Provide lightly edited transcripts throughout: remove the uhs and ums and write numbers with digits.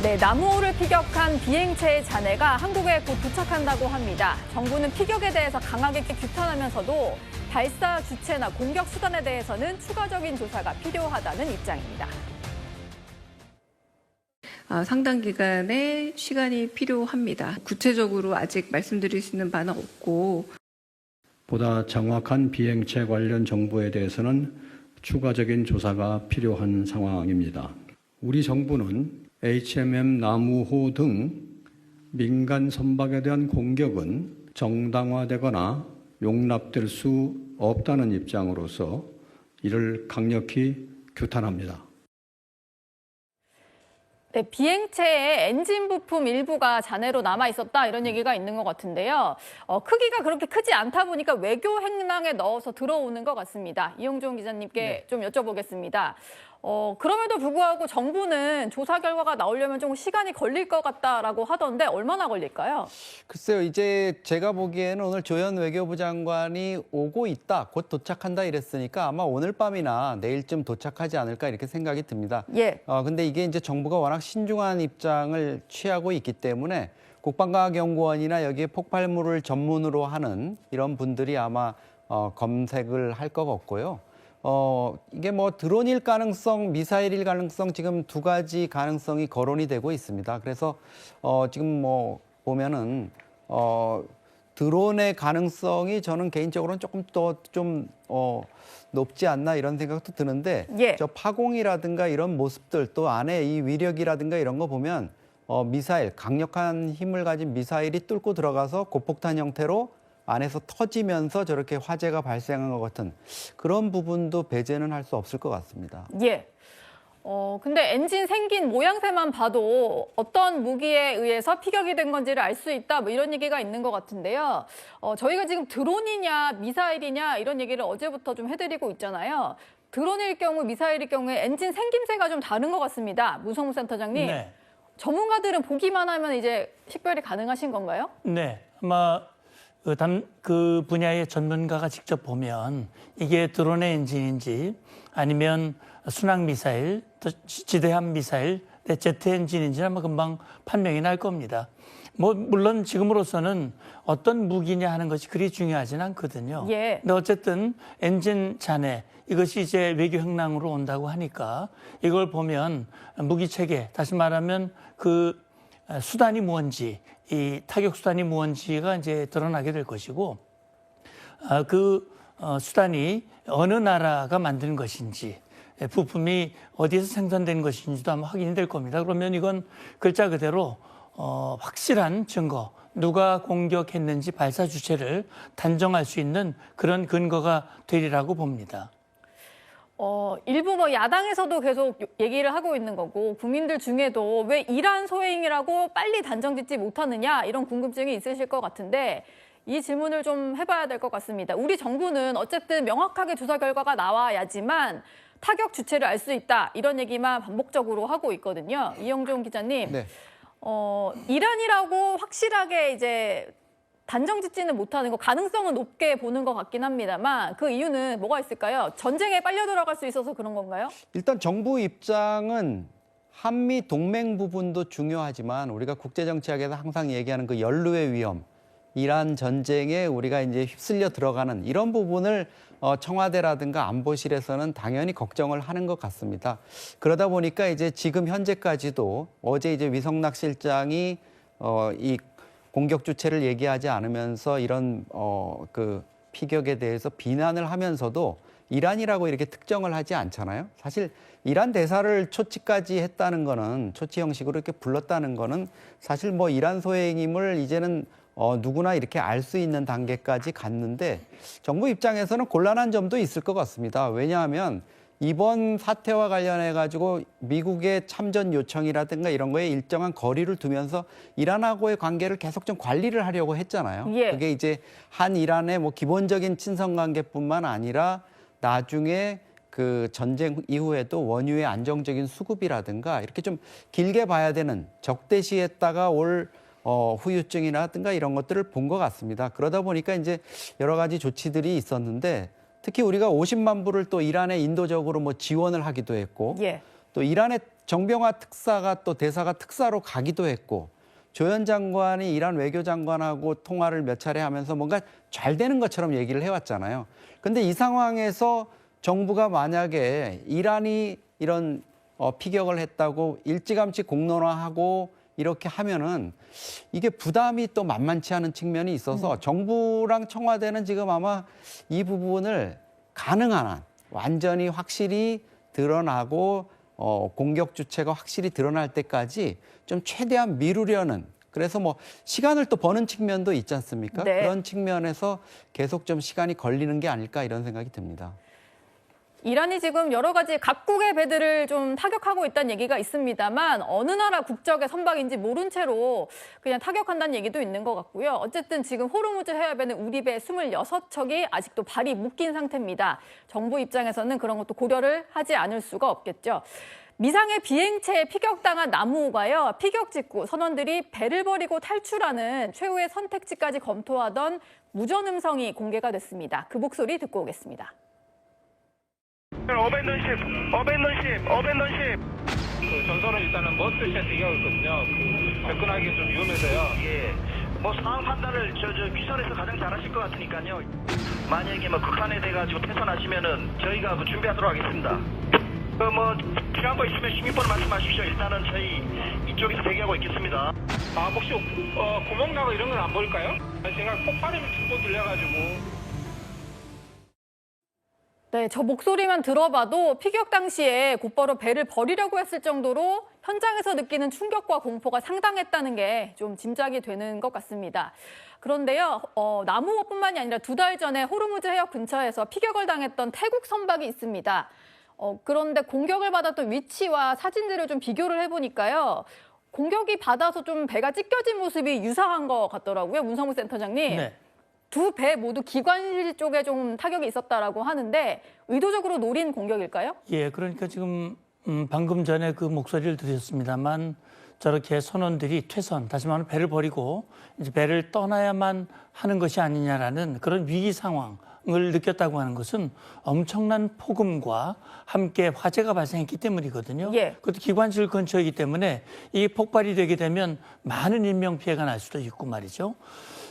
네, 남우호를 피격한 비행체의 잔해가 한국에 곧 도착한다고 합니다. 정부는 피격에 대해서 강하게 규탄하면서도 발사 주체나 공격 수단에 대해서는 추가적인 조사가 필요하다는 입장입니다. 상당 기간의 시간이 필요합니다. 구체적으로 아직 말씀드릴 수 있는 바는 없고 보다 정확한 비행체 관련 정보에 대해서는 추가적인 조사가 필요한 상황입니다. 우리 정부는 HMM 남우호 등 민간 선박에 대한 공격은 정당화되거나 용납될 수 없다는 입장으로서 이를 강력히 규탄합니다. 네, 비행체의 엔진 부품 일부가 잔해로 남아 있었다 이런 얘기가 있는 것 같은데요. 크기가 그렇게 크지 않다 보니까 외교 행랑에 넣어서 들어오는 것 같습니다. 이용종 기자님께 좀 여쭤보겠습니다. 그럼에도 불구하고 정부는 조사 결과가 나오려면 좀 시간이 걸릴 것 같다라고 하던데 얼마나 걸릴까요? 글쎄요, 이제 제가 보기에는 오늘 조현 외교부 장관이 오고 있다, 곧 도착한다 이랬으니까 아마 오늘 밤이나 내일쯤 도착하지 않을까 이렇게 생각이 듭니다. 예. 근데 이게 이제 정부가 워낙 신중한 입장을 취하고 있기 때문에 국방과학연구원이나 여기에 폭발물을 전문으로 하는 이런 분들이 아마 검색을 할 것 같고요. 이게 뭐 드론일 가능성, 미사일일 가능성 지금 두 가지 가능성이 거론이 되고 있습니다. 그래서 지금 뭐 보면은 드론의 가능성이 저는 개인적으로는 조금 더 좀 높지 않나 이런 생각도 드는데 예. 저 파공이라든가 이런 모습들 또 안에 이 위력이라든가 이런 거 보면 미사일, 강력한 힘을 가진 미사일이 뚫고 들어가서 고폭탄 형태로 안에서 터지면서 저렇게 화재가 발생한 것 같은 그런 부분도 배제는 할 수 없을 것 같습니다. 예. 근데 엔진 생긴 모양새만 봐도 어떤 무기에 의해서 피격이 된 건지를 알 수 있다, 뭐 이런 얘기가 있는 것 같은데요. 저희가 지금 드론이냐 미사일이냐 이런 얘기를 어제부터 좀 해드리고 있잖아요. 드론일 경우, 미사일일 경우에 엔진 생김새가 좀 다른 것 같습니다. 문성무 센터장님. 네. 전문가들은 보기만 하면 이제 식별이 가능하신 건가요? 네, 아마 그 분야의 전문가가 직접 보면 이게 드론의 엔진인지 아니면 순항 미사일, 지대함 미사일, 제트 엔진인지 아마 금방 판명이 날 겁니다. 뭐 물론 지금으로서는 어떤 무기냐 하는 것이 그리 중요하진 않거든요. 예. 근데 어쨌든 엔진 잔해 이것이 이제 외교 행랑으로 온다고 하니까 이걸 보면 무기 체계, 다시 말하면 그 수단이 무언지, 이 타격 수단이 무언지가 이제 드러나게 될 것이고, 그 수단이 어느 나라가 만든 것인지, 부품이 어디에서 생산된 것인지도 아마 확인이 될 겁니다. 그러면 이건 글자 그대로 확실한 증거, 누가 공격했는지 발사 주체를 단정할 수 있는 그런 근거가 되리라고 봅니다. 일부 뭐 야당에서도 계속 얘기를 하고 있는 거고 국민들 중에도 왜 이란 소행이라고 빨리 단정짓지 못하느냐 이런 궁금증이 있으실 것 같은데 이 질문을 좀 해봐야 될 것 같습니다. 우리 정부는 어쨌든 명확하게 조사 결과가 나와야지만 타격 주체를 알 수 있다 이런 얘기만 반복적으로 하고 있거든요. 이영종 기자님, 네. 이란이라고 확실하게 이제 단정짓지는 못하는 거 가능성은 높게 보는 것 같긴 합니다만 그 이유는 뭐가 있을까요? 전쟁에 빨려 들어갈 수 있어서 그런 건가요? 일단 정부 입장은 한미 동맹 부분도 중요하지만 우리가 국제정치학에서 항상 얘기하는 그 연루의 위험, 이란 전쟁에 우리가 이제 휩쓸려 들어가는 이런 부분을 청와대라든가 안보실에서는 당연히 걱정을 하는 것 같습니다. 그러다 보니까 이제 지금 현재까지도 어제 이제 위성락 실장이 이 공격 주체를 얘기하지 않으면서 이런 그 피격에 대해서 비난을 하면서도 이란이라고 이렇게 특정을 하지 않잖아요. 사실 이란 대사를 초치까지 했다는 거는 초치 형식으로 이렇게 불렀다는 거는 사실 뭐 이란 소행임을 이제는 누구나 이렇게 알 수 있는 단계까지 갔는데 정부 입장에서는 곤란한 점도 있을 것 같습니다. 왜냐하면 이번 사태와 관련해 가지고 미국의 참전 요청이라든가 이런 거에 일정한 거리를 두면서 이란하고의 관계를 계속 좀 관리를 하려고 했잖아요. 예. 그게 이제 한이란의 뭐 기본적인 친선 관계뿐만 아니라 나중에 그 전쟁 이후에도 원유의 안정적인 수급이라든가 이렇게 좀 길게 봐야 되는 적대시했다가 올 후유증이라든가 이런 것들을 본 것 같습니다. 그러다 보니까 이제 여러 가지 조치들이 있었는데 특히 우리가 50만 불을 또 이란에 인도적으로 뭐 지원을 하기도 했고 예. 또 이란의 정병화 특사가 또 대사가 특사로 가기도 했고 조현 장관이 이란 외교장관하고 통화를 몇 차례 하면서 뭔가 잘 되는 것처럼 얘기를 해왔잖아요. 근데 이 상황에서 정부가 만약에 이란이 이런 피격을 했다고 일찌감치 공론화하고 이렇게 하면은 이게 부담이 또 만만치 않은 측면이 있어서 정부랑 청와대는 지금 아마 이 부분을 가능한 한 완전히 확실히 드러나고 공격 주체가 확실히 드러날 때까지 좀 최대한 미루려는, 그래서 뭐 시간을 또 버는 측면도 있지 않습니까? 네. 그런 측면에서 계속 좀 시간이 걸리는 게 아닐까 이런 생각이 듭니다. 이란이 지금 여러 가지 각국의 배들을 좀 타격하고 있다는 얘기가 있습니다만 어느 나라 국적의 선박인지 모른 채로 그냥 타격한다는 얘기도 있는 것 같고요. 어쨌든 지금 호르무즈 해협에는 우리 배 26척이 아직도 발이 묶인 상태입니다. 정부 입장에서는 그런 것도 고려를 하지 않을 수가 없겠죠. 미상의 비행체에 피격당한 나무호가요, 피격 직후 선원들이 배를 버리고 탈출하는 최후의 선택지까지 검토하던 무전 음성이 공개가 됐습니다. 그 목소리 듣고 오겠습니다. 어벤던십. 그 전선은 일단은 머스샷 대기하고 있거든요. 그 접근하기 좀 위험해서요. 예. 뭐 상황 판단을 위선에서 가장 잘하실 것 같으니까요. 만약에 뭐 극한에 돼가지고 퇴선하시면은 저희가 뭐 준비하도록 하겠습니다. 뭐 필요한 거 있으면 시민번호 말씀하십시오. 일단은 저희 이쪽에서 대기하고 있겠습니다. 아 혹시 구멍 나고 이런 건 안 보일까요? 제가 폭발음이 두번 들려가지고. 네, 저 목소리만 들어봐도 피격 당시에 곧바로 배를 버리려고 했을 정도로 현장에서 느끼는 충격과 공포가 상당했다는 게 좀 짐작이 되는 것 같습니다. 그런데요, 나무호뿐만이 아니라 2달 전에 호르무즈 해협 근처에서 피격을 당했던 태국 선박이 있습니다. 그런데 공격을 받았던 위치와 사진들을 좀 비교를 해보니까요. 공격이 받아서 좀 배가 찢겨진 모습이 유사한 것 같더라고요. 문성무 센터장님. 네. 두 배 모두 기관실 쪽에 좀 타격이 있었다라고 하는데 의도적으로 노린 공격일까요? 예, 그러니까 지금 방금 전에 그 목소리를 들으셨습니다만 저렇게 선원들이 퇴선, 다시 말하면 배를 버리고 이제 배를 떠나야만 하는 것이 아니냐라는 그런 위기 상황을 느꼈다고 하는 것은 엄청난 폭음과 함께 화재가 발생했기 때문이거든요. 예. 그것도 기관실 근처이기 때문에 이게 폭발이 되게 되면 많은 인명 피해가 날 수도 있고 말이죠.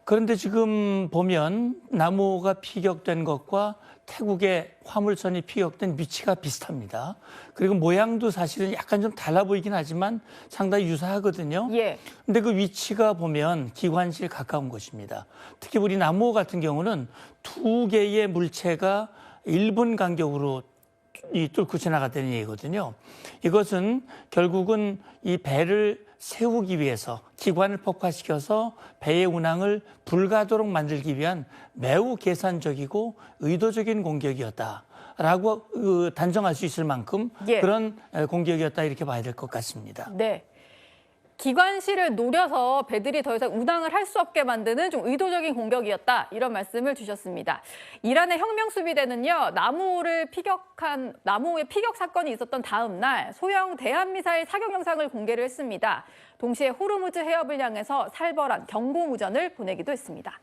그런데 지금 보면 나무호가 피격된 것과 태국의 화물선이 피격된 위치가 비슷합니다. 그리고 모양도 사실은 약간 좀 달라 보이긴 하지만 상당히 유사하거든요. 예. 근데 그 위치가 보면 기관실 가까운 곳입니다. 특히 우리 나무호 같은 경우는 2개의 물체가 1분 간격으로 뚫고 지나갔다는 얘기거든요. 이것은 결국은 이 배를 세우기 위해서 기관을 폭파시켜서 배의 운항을 불가하도록 만들기 위한 매우 계산적이고 의도적인 공격이었다라고 단정할 수 있을 만큼 예. 그런 공격이었다 이렇게 봐야 될 것 같습니다. 네. 기관실을 노려서 배들이 더 이상 운항을 할 수 없게 만드는 좀 의도적인 공격이었다. 이런 말씀을 주셨습니다. 이란의 혁명수비대는요, 나무호의 피격 사건이 있었던 다음 날 소형 대한미사일 사격 영상을 공개를 했습니다. 동시에 호르무즈 해협을 향해서 살벌한 경고무전을 보내기도 했습니다.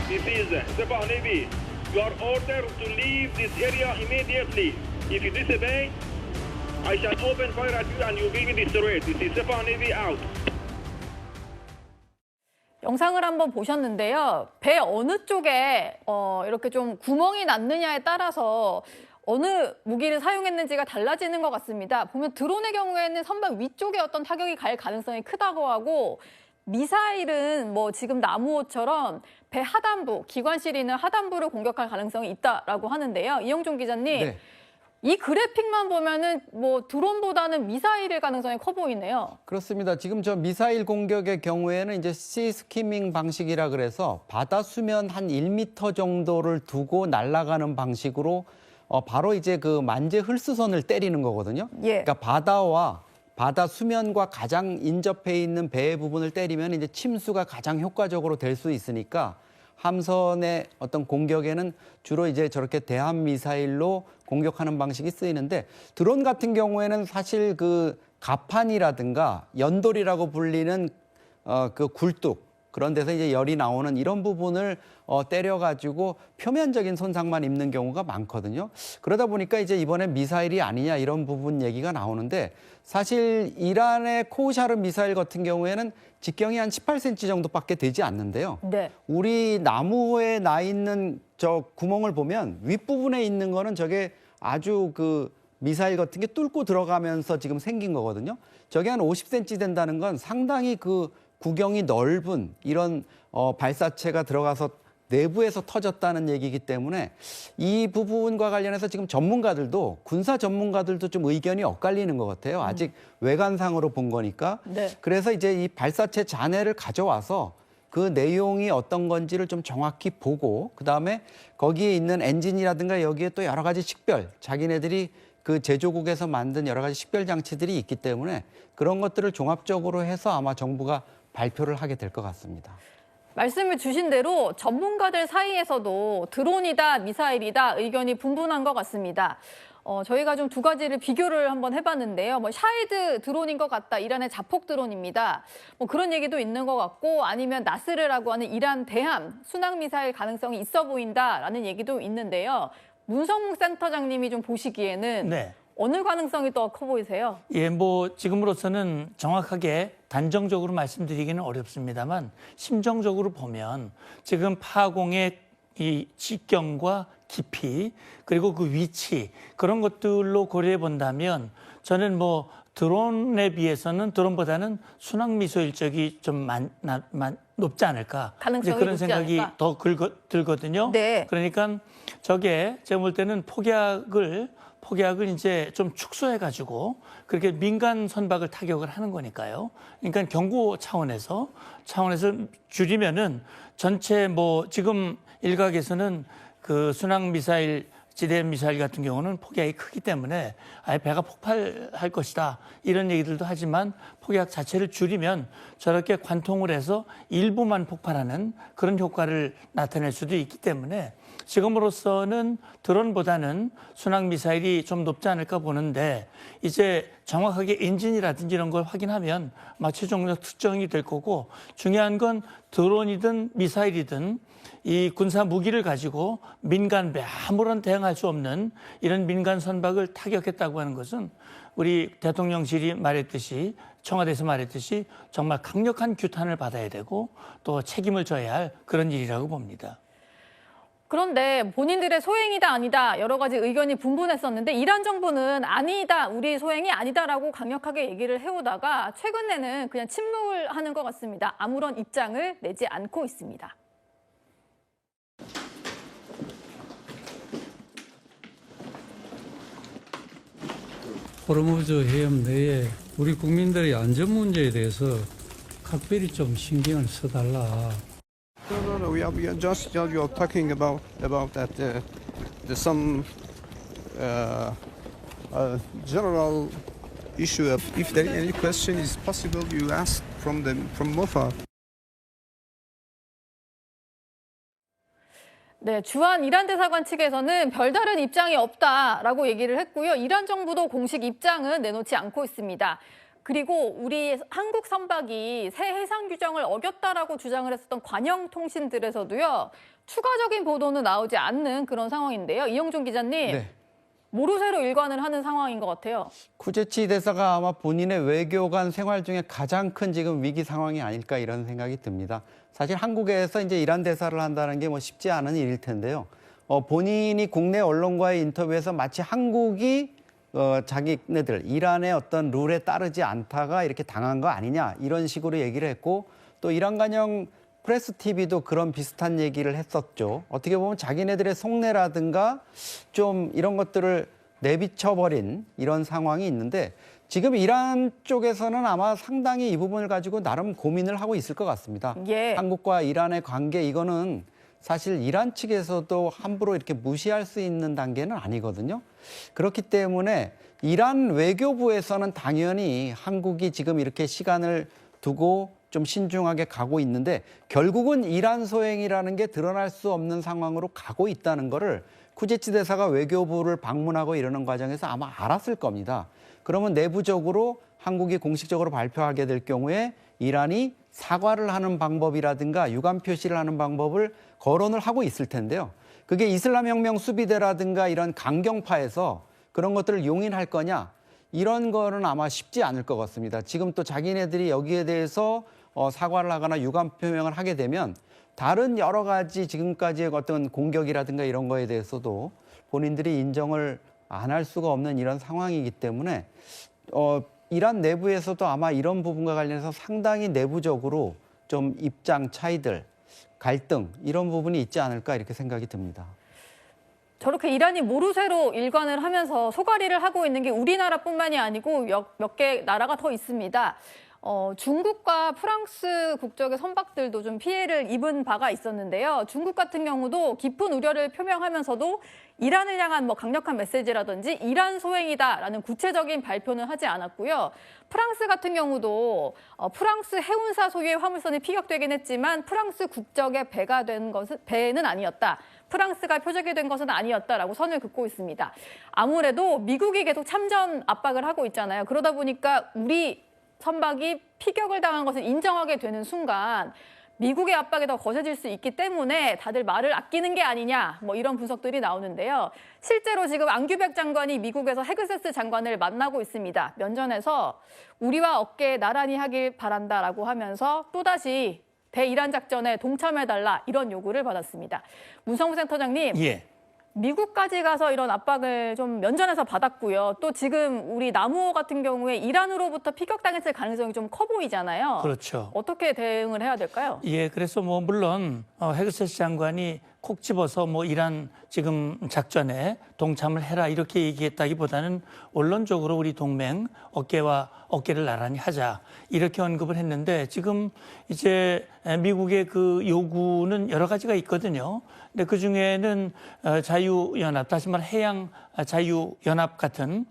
This is Sepah Navy. You are ordered to leave this area immediately. If you disobey, I shall open fire at you and you will be destroyed. This is Sepah Navy out. 영상을 한번 보셨는데요. 배 어느 쪽에 이렇게 좀 구멍이 났느냐에 따라서 어느 무기를 사용했는지가 달라지는 것 같습니다. 보면 드론의 경우에는 선박 위쪽에 어떤 타격이 갈 가능성이 크다고 하고 미사일은 뭐 지금 나무호처럼 배 하단부, 기관실이 있는 하단부를 공격할 가능성이 있다라고 하는데요. 이영종 기자님, 네. 이 그래픽만 보면은 뭐 드론보다는 미사일일 가능성이 커 보이네요. 그렇습니다. 지금 저 미사일 공격의 경우에는 이제 시스키밍 방식이라 그래서 바다 수면 한 1m 정도를 두고 날아가는 방식으로 바로 이제 그 만재 흘수선을 때리는 거거든요. 예. 그러니까 바다 수면과 가장 인접해 있는 배의 부분을 때리면 이제 침수가 가장 효과적으로 될 수 있으니까 함선의 어떤 공격에는 주로 이제 저렇게 대함 미사일로 공격하는 방식이 쓰이는데 드론 같은 경우에는 사실 그 가판이라든가 연돌이라고 불리는 그 굴뚝 그런 데서 이제 열이 나오는 이런 부분을 때려가지고 표면적인 손상만 입는 경우가 많거든요. 그러다 보니까 이제 이번에 미사일이 아니냐 이런 부분 얘기가 나오는데 사실 이란의 코우샤르 미사일 같은 경우에는 직경이 한 18cm 정도밖에 되지 않는데요. 네. 우리 나무에 나 있는 저 구멍을 보면 윗부분에 있는 거는 저게 아주 그 미사일 같은 게 뚫고 들어가면서 지금 생긴 거거든요. 저게 한 50cm 된다는 건 상당히 그 구경이 넓은 이런 발사체가 들어가서 내부에서 터졌다는 얘기이기 때문에 이 부분과 관련해서 지금 전문가들도 군사 전문가들도 좀 의견이 엇갈리는 것 같아요. 아직 외관상으로 본 거니까. 네. 그래서 이제 이 발사체 잔해를 가져와서 그 내용이 어떤 건지를 좀 정확히 보고 그다음에 거기에 있는 엔진이라든가 여기에 또 여러 가지 식별, 자기네들이 그 제조국에서 만든 여러 가지 식별 장치들이 있기 때문에 그런 것들을 종합적으로 해서 아마 정부가 발표를 하게 될 것 같습니다. 말씀을 주신 대로 전문가들 사이에서도 드론이다, 미사일이다 의견이 분분한 것 같습니다. 저희가 좀 두 가지를 비교를 한번 해봤는데요. 샤헤드 드론인 것 같다, 이란의 자폭 드론입니다. 그런 얘기도 있는 것 같고 아니면 나스르라고 하는 이란 대함 순항 미사일 가능성이 있어 보인다라는 얘기도 있는데요. 문성묵 센터장님이 좀 보시기에는 네. 어느 가능성이 더 커 보이세요? 예, 뭐 지금으로서는 정확하게 단정적으로 말씀드리기는 어렵습니다만 심정적으로 보면 지금 파공의 이 직경과 깊이 그리고 그 위치 그런 것들로 고려해 본다면 저는 뭐 드론에 비해서는 드론보다는 순항 미사일 쪽이 좀 높지 않을까. 가능성이 그런 높지 생각이 않을까? 더 들거든요. 네. 그러니까 저게 제가 볼 때는 폭약을 이제 좀 축소해가지고 그렇게 민간 선박을 타격을 하는 거니까요. 그러니까 경고 차원에서 줄이면은 전체 뭐 지금 일각에서는 그 순항 미사일, 지대 미사일 같은 경우는 폭약이 크기 때문에 아예 배가 폭발할 것이다 이런 얘기들도 하지만 폭약 자체를 줄이면 저렇게 관통을 해서 일부만 폭발하는 그런 효과를 나타낼 수도 있기 때문에 지금으로서는 드론보다는 순항 미사일이 좀 높지 않을까 보는데 이제 정확하게 엔진이라든지 이런 걸 확인하면 아마 최종적 특정이 될 거고 중요한 건 드론이든 미사일이든 이 군사 무기를 가지고 민간 배 아무런 대응할 수 없는 이런 민간 선박을 타격했다고 하는 것은 우리 대통령실이 말했듯이 청와대에서 말했듯이 정말 강력한 규탄을 받아야 되고 또 책임을 져야 할 그런 일이라고 봅니다. 그런데 본인들의 소행이다 아니다 여러 가지 의견이 분분했었는데 이란 정부는 아니다, 우리 소행이 아니다라고 강력하게 얘기를 해오다가 최근에는 그냥 침묵을 하는 것 같습니다. 아무런 입장을 내지 않고 있습니다. 호르무즈 해협 내에 우리 국민들의 안전 문제에 대해서 각별히 좀 신경을 써달라. No. We are just talking about that there's some general issue of if there any question is possible, you ask from MOFA. 네, 주한 이란 대사관 측에서는 별다른 입장이 없다라고 얘기를 했고요. 이란 정부도 공식 입장은 내놓지 않고 있습니다. 그리고 우리 한국 선박이 새 해상 규정을 어겼다라고 주장을 했었던 관영 통신들에서도요. 추가적인 보도는 나오지 않는 그런 상황인데요. 이영종 기자님, 네. 모르쇠로 일관을 하는 상황인 것 같아요. 쿠제치 대사가 아마 본인의 외교관 생활 중에 가장 큰 지금 위기 상황이 아닐까 이런 생각이 듭니다. 사실 한국에서 이제 이란 대사를 한다는 게 뭐 쉽지 않은 일일 텐데요. 본인이 국내 언론과의 인터뷰에서 마치 한국이 자기네들 이란의 어떤 룰에 따르지 않다가 이렇게 당한 거 아니냐 이런 식으로 얘기를 했고 또 이란 관영 프레스 TV도 그런 비슷한 얘기를 했었죠. 어떻게 보면 자기네들의 속내라든가 좀 이런 것들을 내비쳐버린 이런 상황이 있는데 지금 이란 쪽에서는 아마 상당히 이 부분을 가지고 나름 고민을 하고 있을 것 같습니다. 예. 한국과 이란의 관계 이거는 사실 이란 측에서도 함부로 이렇게 무시할 수 있는 단계는 아니거든요. 그렇기 때문에 이란 외교부에서는 당연히 한국이 지금 이렇게 시간을 두고 좀 신중하게 가고 있는데 결국은 이란 소행이라는 게 드러날 수 없는 상황으로 가고 있다는 거를 쿠제치 대사가 외교부를 방문하고 이러는 과정에서 아마 알았을 겁니다. 그러면 내부적으로 한국이 공식적으로 발표하게 될 경우에 이란이 사과를 하는 방법이라든가 유감 표시를 하는 방법을 거론을 하고 있을 텐데요. 그게 이슬람 혁명 수비대라든가 이런 강경파에서 그런 것들을 용인할 거냐, 이런 거는 아마 쉽지 않을 것 같습니다. 지금 또 자기네들이 여기에 대해서 사과를 하거나 유감 표명을 하게 되면 다른 여러 가지 지금까지의 어떤 공격이라든가 이런 거에 대해서도 본인들이 인정을 안 할 수가 없는 이런 상황이기 때문에 이란 내부에서도 아마 이런 부분과 관련해서 상당히 내부적으로 좀 입장 차이들, 갈등 이런 부분이 있지 않을까 이렇게 생각이 듭니다. 저렇게 이란이 모르쇠로 일관을 하면서 소가리를 하고 있는 게 우리나라뿐만이 아니고 몇 개 나라가 더 있습니다. 중국과 프랑스 국적의 선박들도 좀 피해를 입은 바가 있었는데요. 중국 같은 경우도 깊은 우려를 표명하면서도 이란을 향한 강력한 메시지라든지 이란 소행이다라는 구체적인 발표는 하지 않았고요. 프랑스 같은 경우도 프랑스 해운사 소유의 화물선이 피격되긴 했지만 프랑스 국적의 배는 아니었다. 프랑스가 표적이 된 것은 아니었다라고 선을 긋고 있습니다. 아무래도 미국이 계속 참전 압박을 하고 있잖아요. 그러다 보니까 우리 선박이 피격을 당한 것을 인정하게 되는 순간 미국의 압박이 더 거세질 수 있기 때문에 다들 말을 아끼는 게 아니냐, 이런 분석들이 나오는데요. 실제로 지금 앙규백 장관이 미국에서 헤그세스 장관을 만나고 있습니다. 면전에서 우리와 어깨 나란히 하길 바란다라고 하면서 또다시 대이란 작전에 동참해달라 이런 요구를 받았습니다. 문성무 센터장님. 예. 미국까지 가서 이런 압박을 좀 면전에서 받았고요. 또 지금 우리 나무호 같은 경우에 이란으로부터 피격당했을 가능성이 좀 커 보이잖아요. 그렇죠. 어떻게 대응을 해야 될까요? 예, 그래서 물론 헤그세스 장관이 콕 집어서 이란 지금 작전에 동참을 해라 이렇게 얘기했다기보다는 원론적으로 우리 동맹 어깨와 어깨를 나란히 하자 이렇게 언급을 했는데 지금 이제 미국의 그 요구는 여러 가지가 있거든요. 근데 그 중에는 자유연합, 다시 말해 해양 자유연합 같은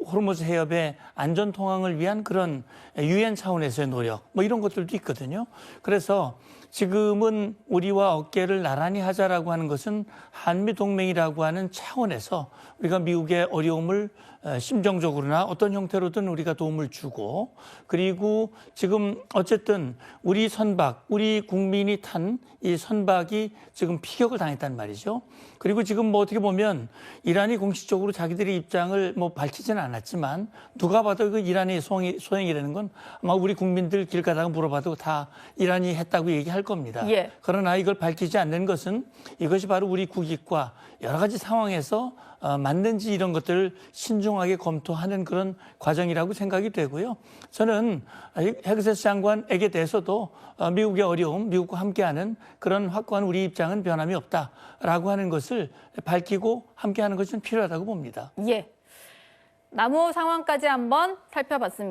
호르무즈 해협의 안전 통항을 위한 그런 유엔 차원에서의 노력, 이런 것들도 있거든요. 그래서 지금은 우리와 어깨를 나란히 하자라고 하는 것은 한미 동맹이라고 하는 차원에서 우리가 미국의 어려움을 심정적으로나 어떤 형태로든 우리가 도움을 주고, 그리고 지금 어쨌든 우리 선박, 우리 국민이 탄 이 선박이 지금 피격을 당했단 말이죠. 그리고 지금 어떻게 보면 이란이 공식적으로 자기들의 입장을 밝히지는 않았지만 누가 봐도 그 이란의 소행이라는 건 아마 우리 국민들 길 가다가 물어봐도 다 이란이 했다고 얘기할 겁니다. 예. 그러나 이걸 밝히지 않는 것은 이것이 바로 우리 국익과 여러 가지 상황에서 맞는지 이런 것들을 신중하게 검토하는 그런 과정이라고 생각이 되고요. 저는 헤그세스 장관에게 대해서도 미국의 어려움, 미국과 함께하는 그런 확고한 우리 입장은 변함이 없다라고 하는 것을 밝히고 함께하는 것은 필요하다고 봅니다. 예. 나무호 상황까지 한번 살펴봤습니다.